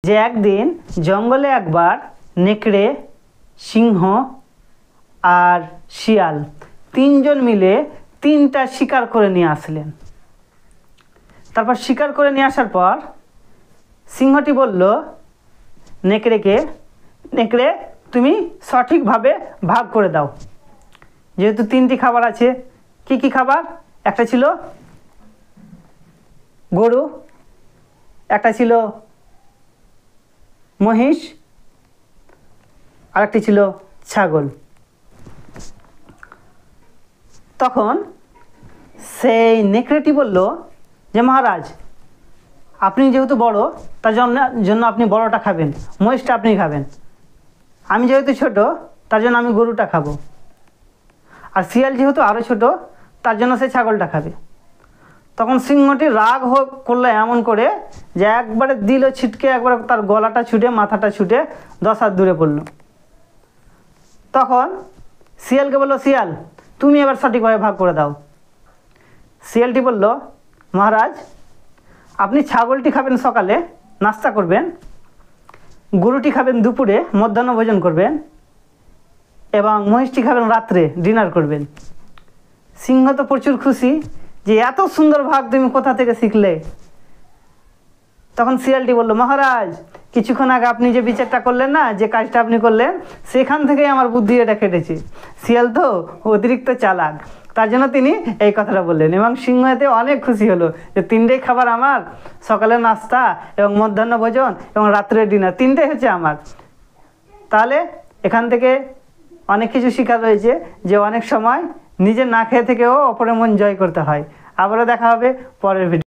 যে একদিন জঙ্গলে একবার নেকড়ে, সিংহ আর শিয়াল তিনজন মিলে 3টা শিকার করে নিয়ে আসলেন। তারপর শিকার করে নিয়ে আসার পর সিংহটি বলল নেকড়েকে, নেকড়ে তুমি সঠিকভাবে ভাগ করে দাও, যেহেতু 3টি খাবার আছে। কি কি খাবার? একটা ছিল গরু, একটা ছিল মহিষ, আরেকটি ছিল ছাগল। তখন সেই নেকড়েটি বলল যে মহারাজ, আপনি যেহেতু বড়, তার জন্য আপনি বড়টা খাবেন, মহিষটা আপনি খাবেন। আমি যেহেতু ছোট, তার জন্য আমি গরুটা খাবো। আর শিয়াল যেহেতু আরও ছোট, তার জন্য সে ছাগলটা খাবে। তখন সিংহটি রাগ করলো এমন করে যে একবারে দিল ছিটকে, একবারে তার গলাটা ছুটে, মাথাটা ছুটে 10 হাত দূরে পড়ল। তখন শিয়ালকে বলল, শিয়াল তুমি এবার সঠিকভাবে ভাগ করে দাও। শিয়ালটি বলল, মহারাজ আপনি ছাগলটি খাবেন সকালে, নাস্তা করবেন, গরুটি খাবেন দুপুরে, মধ্যাহ্ন ভোজন করবেন, এবং মহিষটি খাবেন রাত্রে, ডিনার করবেন। সিংহ তো প্রচুর খুশি যে এত সুন্দর ভাগ তুমি কোথা থেকে শিখলে। তখন শিয়ালটি বলল, মহারাজ কিছুক্ষণ আগে আপনি যে বিচারটা করলেন না, যে কাজটা আপনি করলেন, সেখান থেকেই আমার বুদ্ধি এটা খেটেছে। শিয়াল তো অতিরিক্ত চালাক, তার জন্য তিনি এই কথাটা বললেন। এবং সিংহ এতে অনেক খুশি হলো যে 3টেই খাবার আমার, সকালের নাস্তা এবং মধ্যাহ্ন ভোজন এবং রাত্রের ডিনার, 3টেই হচ্ছে আমার। তাহলে এখান থেকে অনেক কিছু শেখা রয়েছে যে অনেক সময় নিজে না খেয়ে থেকেও অপরের মন জয় করতে হয়। আবারও দেখা হবে পরের ভিডিও।